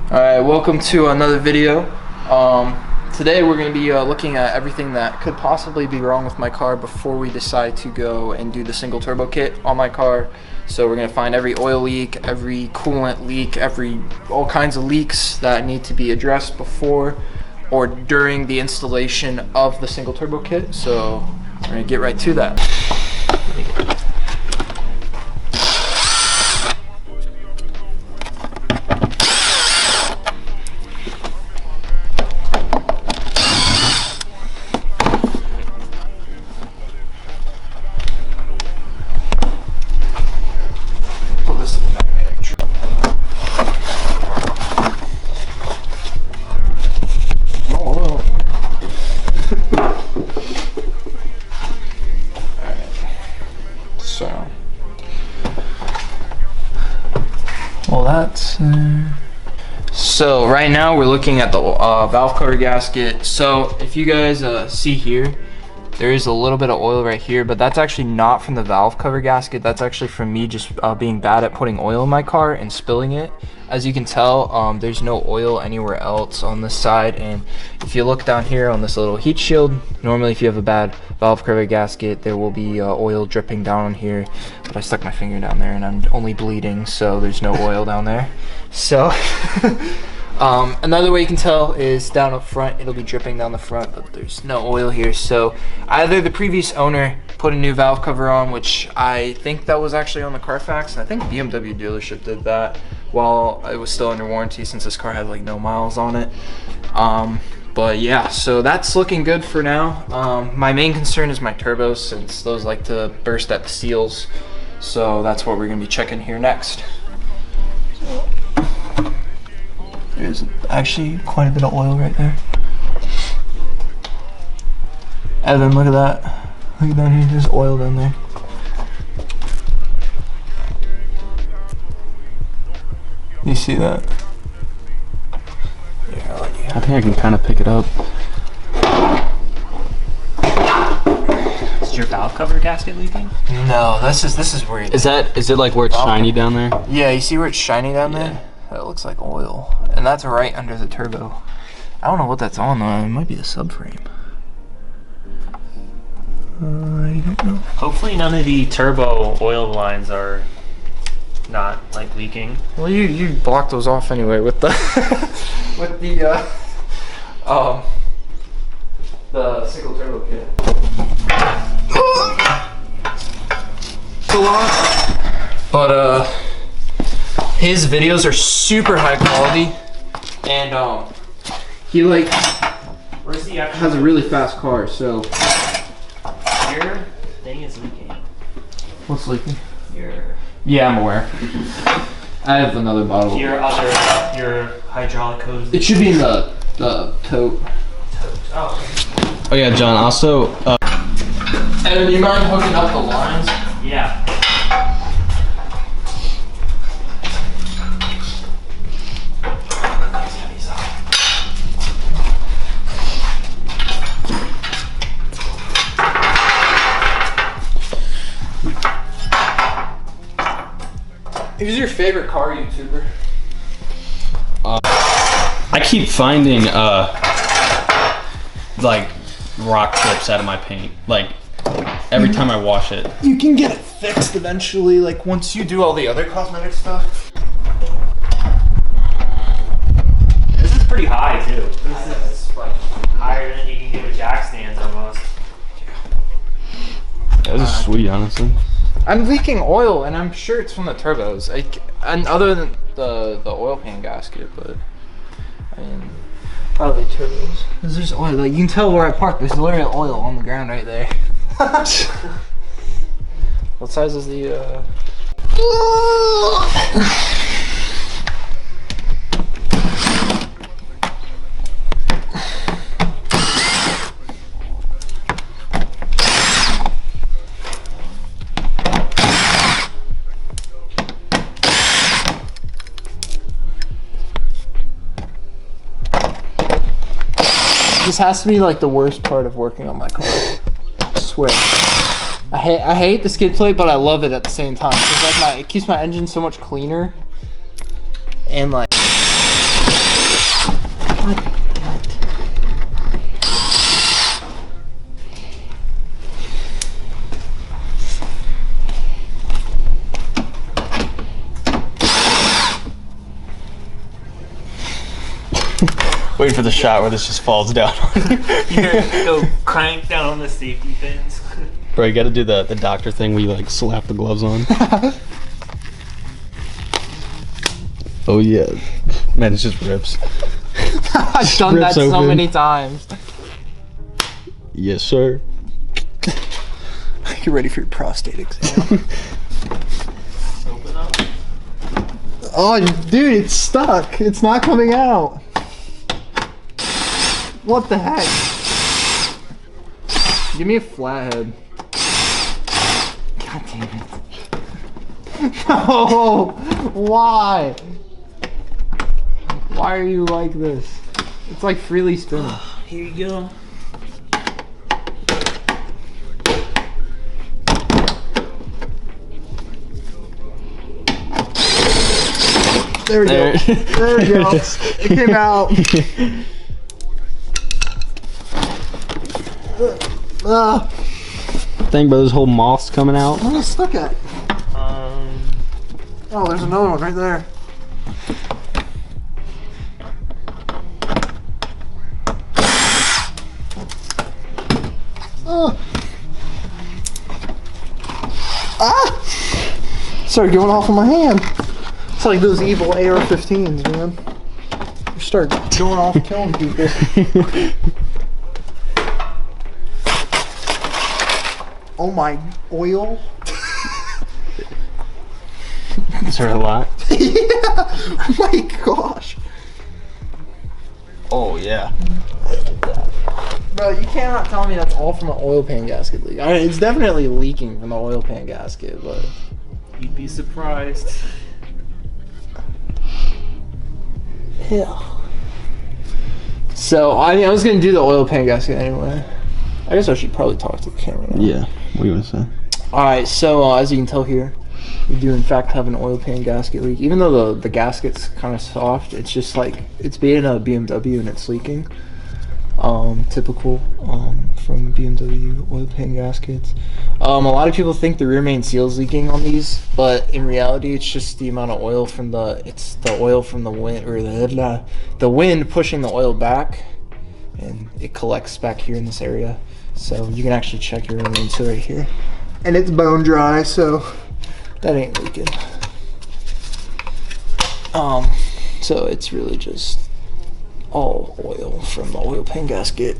Alright, welcome to another video. Today we're going to be looking at everything that could possibly be wrong with my car before we decide to go and do the single turbo kit on my car. So we're going to find every oil leak, every coolant leak, all kinds of leaks that need to be addressed before or during the installation of the single turbo kit. So we're going to get right to that. So right now we're looking at the valve cover gasket. So if you guys see here, there is a little bit of oil right here, but that's actually not from the valve cover gasket. That's actually from me just being bad at putting oil in my car and spilling it. As you can tell, there's no oil anywhere else on this side, and if you look down here on this little heat shield, normally if you have a bad valve cover gasket, there will be oil dripping down on here, but I stuck my finger down there and I'm only bleeding, so there's no oil down there. So another way you can tell is down up front, it'll be dripping down the front, but there's no oil here. So either the previous owner put a new valve cover on, which I think that was actually on the Carfax, and I think BMW dealership did that while it was still under warranty, since this car had like no miles on it. But yeah, so that's looking good for now. My main concern is my turbos, since those like to burst at the seals. So that's what we're gonna be checking here next. There's actually quite a bit of oil right there. Evan, look at that. Look down here, there's oil down there. You see that? Yeah, I'll let you. I think I can kind of pick it up. Is your valve cover gasket leaking? No, this is where it Is it like where it's shiny down there? Yeah, you see where it's shiny down there? That looks like oil. And that's right under the turbo. I don't know what that's on though. It might be the subframe. I don't know. Hopefully none of the turbo oil lines are not like leaking. Well, you blocked those off anyway with the with the single turbo kit. But his videos are super high quality, and he like has a really fast car. So your thing is leaking. what's leaking? Your I'm aware. I have another bottle. your hydraulic hose. It should be in the tote. Oh. Oh yeah, John. Also, And do you mind hooking up the lines? Yeah. Who's your favorite car YouTuber? I keep finding like rock chips out of my paint. Like every time I wash it. You can get it fixed eventually, like once you do all the other cosmetic stuff. This is pretty high too. This is like higher than you can get with jack stands almost. Yeah, this is sweet, honestly. I'm leaking oil, and I'm sure it's from the turbos. And other than the oil pan gasket, but I mean, probably turbos. Cause there's oil. Like you can tell where I parked. There's literally oil on the ground right there. What size is the? This has to be like the worst part of working on my car. I swear. I hate the skid plate, but I love it at the same time. It's like it keeps my engine so much cleaner. And like Waiting for the shot where this just falls down. Go crank down on the safety pins. Bro, you gotta do the doctor thing where you like slap the gloves on. Oh yeah. Man, it just rips. I've done that Rips so open. many times. Yes, sir. Get ready for your prostate exam. Open up. Oh, dude, it's stuck. It's not coming out. What the heck? Give me a flathead. God damn it. No! Why? Why are you like this? It's like freely spinning. Here you go. There we go. There we go. It came out. Thing about those whole moths coming out. What is stuck at? Oh, there's another one right there. Started going off in my hand. It's like those evil AR-15s, man. You start going off killing people. Oh my, oil? Is there a lot? Yeah! Oh my gosh. Oh yeah. Bro, you cannot tell me that's all from an oil pan gasket leak. I mean, it's definitely leaking from the oil pan gasket, but You'd be surprised. yeah. So I was gonna do the oil pan gasket anyway. I guess I should probably talk to the camera now. Yeah. What do you want to say? Alright, so as you can tell here, we do in fact have an oil pan gasket leak. Even though the gasket's kind of soft, it's just like, it's being a BMW and it's leaking. Typical from BMW oil pan gaskets. A lot of people think the rear main seal's leaking on these, but in reality it's just the amount of oil from the oil from the wind, or the wind pushing the oil back, and it collects back here in this area. So you can actually check your rear main seal right here. And it's bone dry, so That ain't leaking. So it's really just all oil from the oil pan gasket.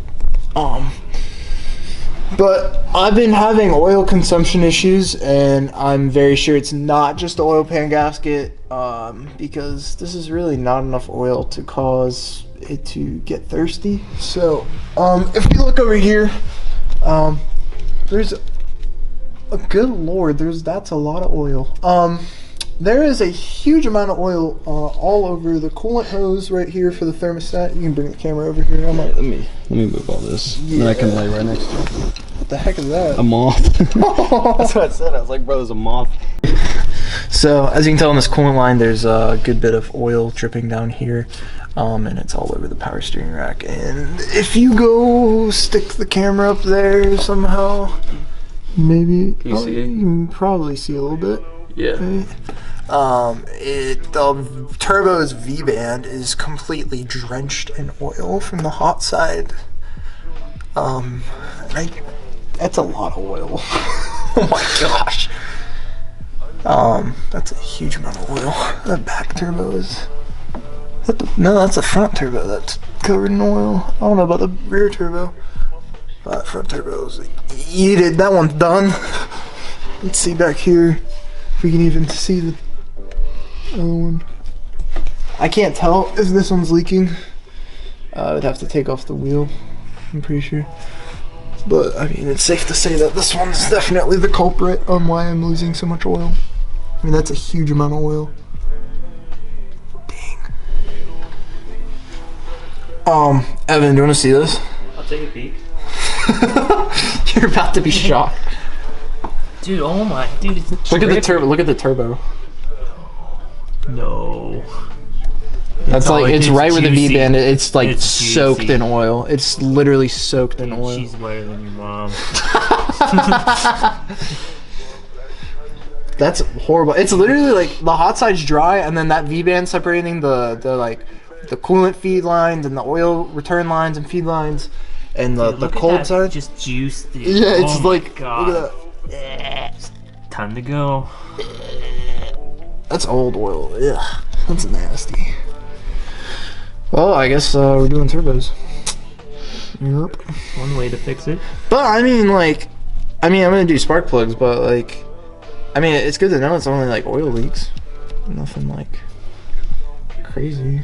But I've been having oil consumption issues, and I'm very sure it's not just the oil pan gasket, because this is really not enough oil to cause it to get thirsty. So, if you look over here, there's a good lord, that's a lot of oil. There is a huge amount of oil all over the coolant hose right here for the thermostat. You can bring the camera over here. I'm like, Let me move all this. Yeah. Then I can lay right next to it. what the heck is that? A moth. That's what I said. I was like, bro, there's a moth. so as you can tell on this coolant line, there's a good bit of oil dripping down here, and it's all over the power steering rack. And if you go stick the camera up there somehow, maybe Can you see it? you can probably see a little bit. Yeah. The turbo's V-band is completely drenched in oil from the hot side. That's a lot of oil. Oh my gosh. That's a huge amount of oil. The back turbo is. No, that's the front turbo that's covered in oil. I don't know about the rear turbo. But front turbo is yeeted. That one's done. Let's see back here if we can even see the other one. I can't tell if this one's leaking. I would have to take off the wheel, I'm pretty sure. But I mean, it's safe to say that this one's definitely the culprit on why I'm losing so much oil. I mean, that's a huge amount of oil. Dang. Evan, do you want to see this? I'll take a peek. You're about to be shocked. Dude, oh my, dude, it's Look at the turbo. Look at the turbo. No. That's like, it's right where the juicy. V-band is. It's like It's soaked juicy. in oil. It's literally soaked in oil. She's wetter than your mom. That's horrible. It's literally like the hot side's dry, and then that V-band separating the like the coolant feed lines and the oil return lines and feed lines, and the Look at cold that, side. just juice, dude. Yeah, it's Oh my like God. look at that. Time to go. That's old oil. Yeah, that's nasty. Well, I guess we're doing turbos. Yep. One way to fix it. But I mean, like, I'm gonna do spark plugs, but like, it's good to know it's only like oil leaks. Nothing like crazy.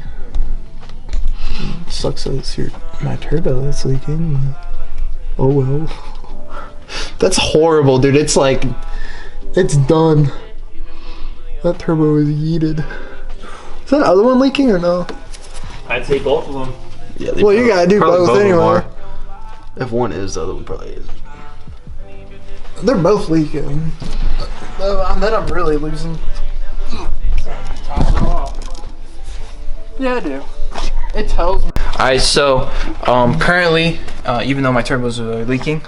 It sucks that it's my turbo that's leaking. Oh well. That's horrible, dude. It's like, it's done. That turbo is yeeted. Is that other one leaking or no? I'd say both of them. Yeah, Well, you gotta do both of them anyway. are. If one is, the other one probably is. They're both leaking. Then I'm really losing. Yeah, I do. It tells me. Alright, so currently, even though my turbos are leaking,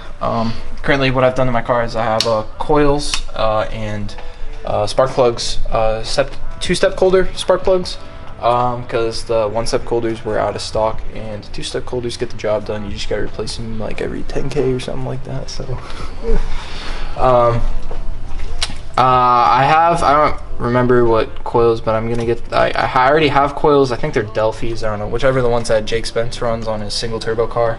currently what I've done to my car is I have coils and spark plugs, two-step coulter spark plugs, because the one-step coulters were out of stock, and two-step coulters get the job done. You just gotta replace them like every 10K or something like that. So I don't remember what coils, but I'm gonna get, I already have coils. I think they're Delphis, I don't know, whichever the ones that Jake Spence runs on his single turbo car.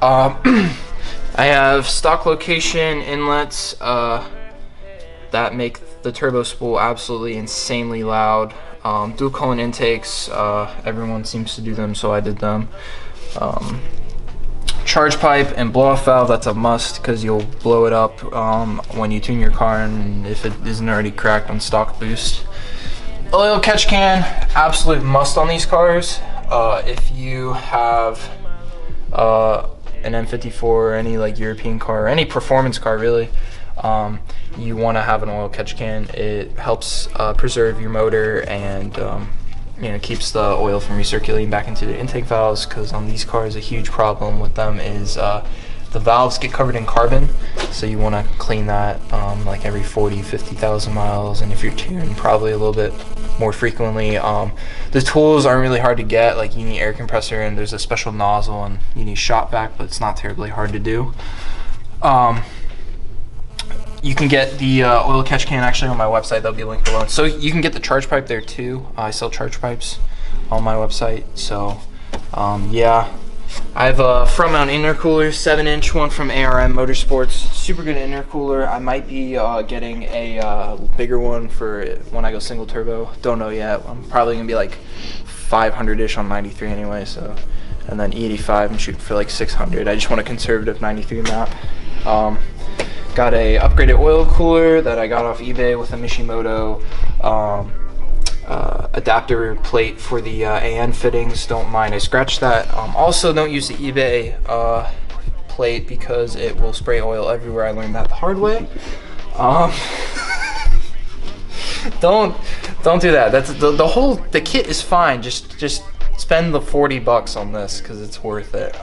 I have stock location inlets that make the turbo spool absolutely insanely loud. Dual cone intakes, everyone seems to do them, so I did them. Charge pipe and blow off valve, that's a must because you'll blow it up when you tune your car, and if it isn't already cracked on stock boost. Oil catch can, absolute must on these cars. If you have an M54 or any like European car or any performance car really, you want to have an oil catch can. It helps preserve your motor and keeps the oil from recirculating back into the intake valves, because on these cars a huge problem with them is the valves get covered in carbon, so you want to clean that like every 40-50,000 miles, and if you're tuned, probably a little bit more frequently. The tools aren't really hard to get, like you need air compressor and there's a special nozzle, and you need shop vac, but it's not terribly hard to do. You can get the oil catch can actually on my website. There'll be a link below. So you can get the charge pipe there too. I sell charge pipes on my website. So yeah, I have a front mount intercooler, 7-inch one from ARM Motorsports. Super good intercooler. I might be getting a bigger one for when I go single turbo. Don't know yet. I'm probably gonna be like 500-ish on 93 anyway. So, and then E85 I'm shooting for like 600. I just want a conservative 93 map. Got a upgraded oil cooler that I got off eBay with a Mishimoto adapter plate for the AN fittings. Don't mind I scratched that. Also, don't use the eBay plate because it will spray oil everywhere. I learned that the hard way. Don't do that. That's the kit is fine. Just spend the $40 on this because it's worth it.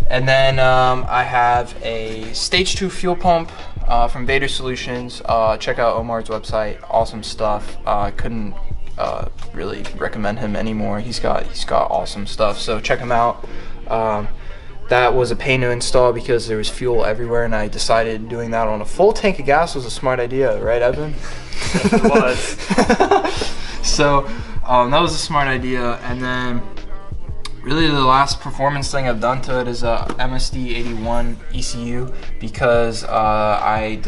And then I have a stage 2 fuel pump from Vader Solutions. Check out Omar's website, awesome stuff. I couldn't really recommend him anymore. He's got awesome stuff, so check him out. That was a pain to install because there was fuel everywhere, and I decided doing that on a full tank of gas was a smart idea, right, Evan? It was. So that was a smart idea. And then really the last performance thing I've done to it is a MSD 81 ECU, because I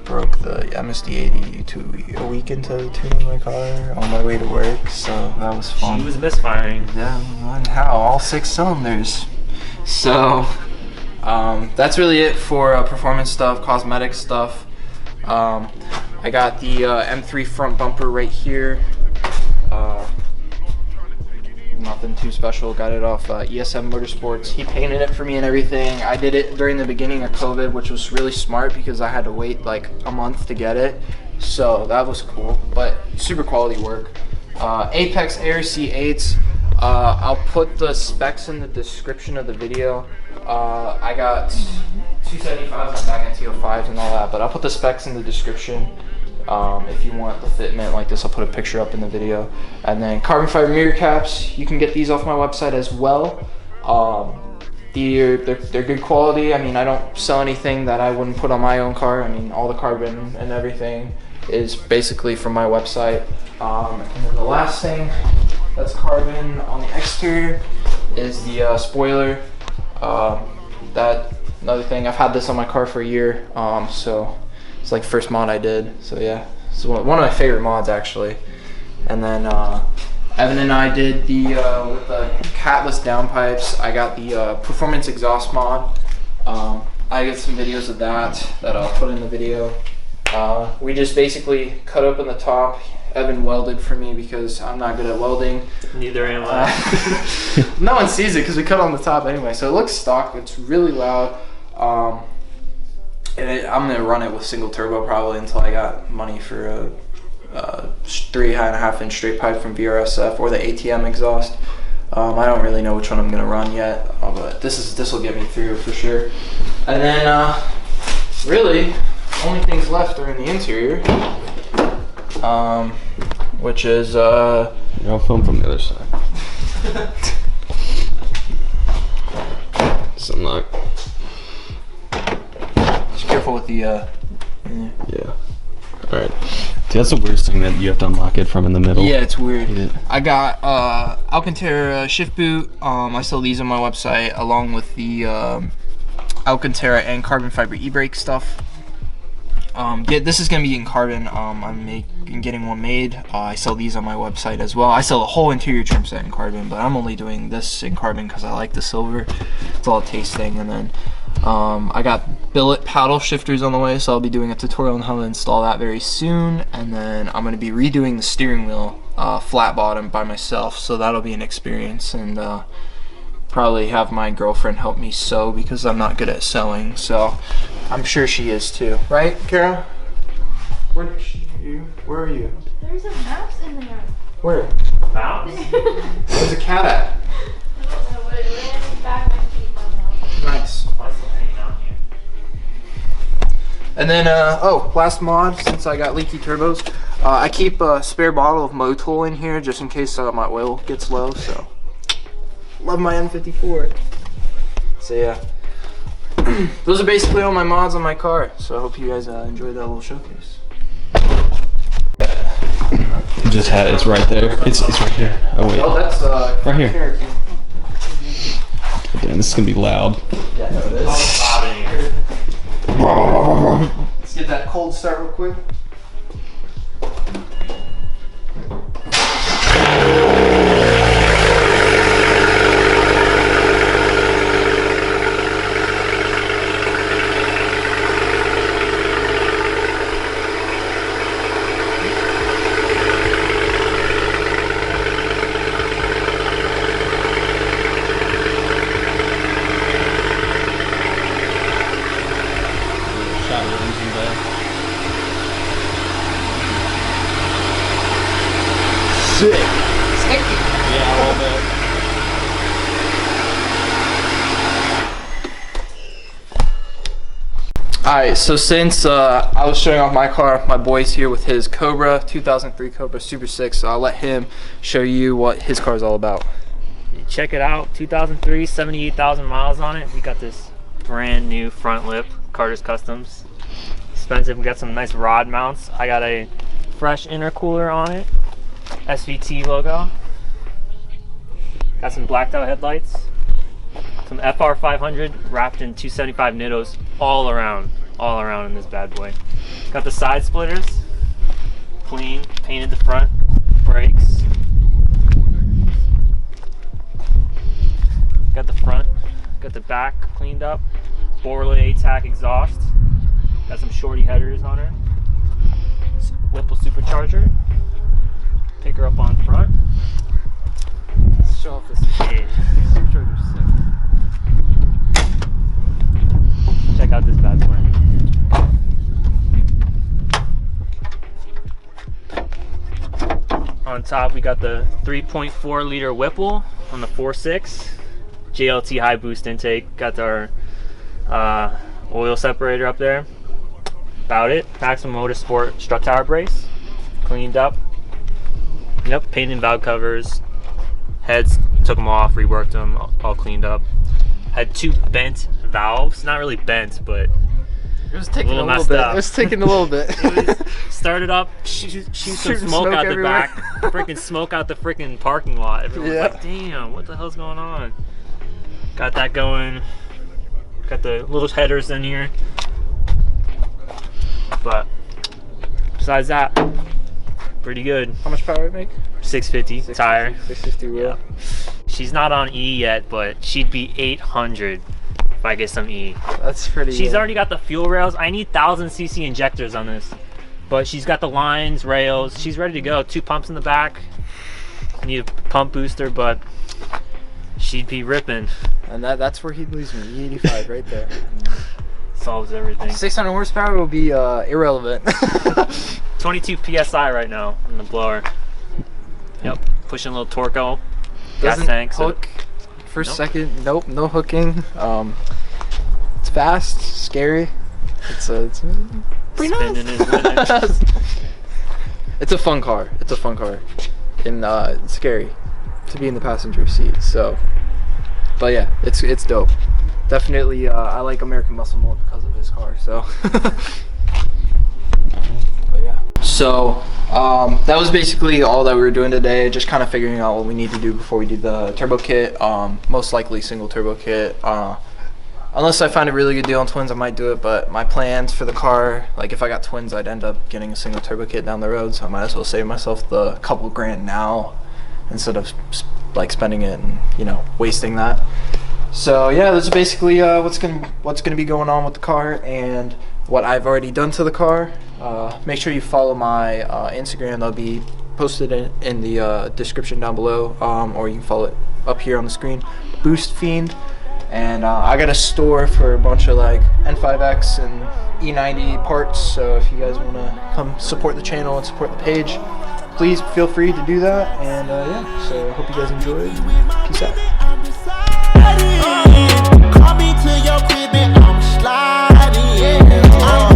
broke the MSD 82 a week into tuning my car on my way to work, so that was fun. She was misfiring. Yeah, how all 6 cylinders. So that's really it for performance stuff, cosmetic stuff. I got the M3 front bumper right here. Nothing too special. Got it off ESM Motorsports. He painted it for me and everything. I did it during the beginning of COVID, which was really smart because I had to wait like a month to get it. So that was cool, but super quality work. Apex Air C8s. I'll put the specs in the description of the video. I got 275s and back at TO5s and all that, but I'll put the specs in the description. if you want the fitment like this. I'll put a picture up in the video. And then carbon fiber mirror caps, you can get these off my website as well. They're good quality. I mean, I don't sell anything that I wouldn't put on my own car. I mean, all the carbon and everything is basically from my website. And then the last thing that's carbon on the exterior is the spoiler. That another thing, I've had this on my car for a year, so it's like the first mod I did. So yeah, it's one of my favorite mods actually. And then Evan and I did the with the catless downpipes. I got the performance exhaust mod. I got some videos of that I'll put in the video. We just basically cut open the top. Evan welded for me because I'm not good at welding. Neither am I. No one sees it because we cut on the top anyway. So it looks stock. It's really loud. And I'm gonna run it with single turbo probably until I got money for a 3.5 inch straight pipe from VRSF or the ATM exhaust. I don't really know which one I'm gonna run yet, but this will get me through for sure. And then really, only things left are in the interior, which is I'll film from the other side. So I'm not. Just careful with the Yeah. All right. See, that's the weirdest thing, that you have to unlock it from in the middle. Yeah, it's weird. Yeah. I got Alcantara shift boot. I sell these on my website along with the Alcantara and carbon fiber e-brake stuff. Yeah, this is gonna be in carbon. I'm getting one made. I sell these on my website as well. I sell a whole interior trim set in carbon, but I'm only doing this in carbon because I like the silver. It's all a taste thing. And then I got billet paddle shifters on the way, so I'll be doing a tutorial on how to install that very soon. And then I'm gonna be redoing the steering wheel flat bottom by myself, so that'll be an experience. And probably have my girlfriend help me sew because I'm not good at sewing, so I'm sure she is too. Right, Kara? Where are you? There's a mouse in there. Where? Mouse? There's a cat at. I don't know what it ran back my feet. Nice. Why still hanging out here? And then, last mod, since I got leaky turbos, I keep a spare bottle of Motul in here just in case my oil gets low, so. Love my M54. So yeah. Those are basically all my mods on my car, so I hope you guys enjoyed that little showcase. Just had it's right there. It's right here. Oh wait. Oh, that's Right here. Cherokee. Damn, this is gonna be loud. Yeah, no, it is. It's loud in here. Let's get that cold start real quick. Shot of the engine there. Sick. Yeah, a little bit. Alright, so since I was showing off my car, my boy's here with his Cobra, 2003 Cobra Super 6, so I'll let him show you what his car is all about. Check it out, 2003, 78,000 miles on it. We got this brand new front lip, Carter's Customs. Expensive, we got some nice rod mounts. I got a fresh intercooler on it, SVT logo. Got some blacked out headlights. Some FR500 wrapped in 275 Nittos all around in this bad boy. Got the side splitters, clean, painted the front brakes. Got the front, got the back cleaned up. Borley ATAC exhaust. Got some shorty headers on her. Whipple supercharger. Pick her up on front. Let's show off this cage. Supercharger's sick. Check out this bad boy. On top we got the 3.4 liter Whipple on the 4.6. JLT high boost intake. Got our oil separator up there. about it. Maximum Motorsport strut tower brace, cleaned up. Yep, painted valve covers. Heads, took them off, reworked them, all cleaned up. Had 2 bent valves, not really bent, but It was taking a little messed bit. up. It was taking a little bit. it was started up, shoot some Shooting smoke out everywhere. the back, freaking smoke out the freaking parking lot. Everyone's Yeah. like, damn, what the hell's going on? Got that going. Got the little headers in here. But besides that, pretty good. How much power it make? 650 tire. 650 wheel. Yeah. She's not on E yet, but she'd be 800 if I get some E. That's pretty. She's already got the fuel rails. I need 1000cc injectors on this, but she's got the lines, rails. She's ready to go. 2 pumps in the back. Need a pump booster, but she'd be ripping. And that's where he'd lose me. E85 right there. Solves everything. 600 horsepower will be irrelevant. 22 psi right now in the blower. Yep, pushing a little torco. Gas Doesn't tank. So hook first, Nope. second. Nope, no hooking. It's fast, scary. It's pretty spinning nice. is winning. It's a fun car. It's a fun car, and it's scary to be in the passenger seat. So, but yeah, it's dope. Definitely, I like American Muscle more because of his car. So, but yeah. So that was basically all that we were doing today. Just kind of figuring out what we need to do before we do the turbo kit. Most likely single turbo kit. Unless I find a really good deal on twins, I might do it. But my plans for the car, like if I got twins, I'd end up getting a single turbo kit down the road. So I might as well save myself the couple grand now instead of like spending it and wasting that. So yeah, this is basically what's gonna be going on with the car and what I've already done to the car. Make sure you follow my Instagram. That'll be posted in the description down below, or you can follow it up here on the screen. Boost Fiend. And I got a store for a bunch of like N5X and E90 parts. So if you guys want to come support the channel and support the page, please feel free to do that. And yeah, so I hope you guys enjoyed. Peace out. Call me to your crib and I'm sliding. I'm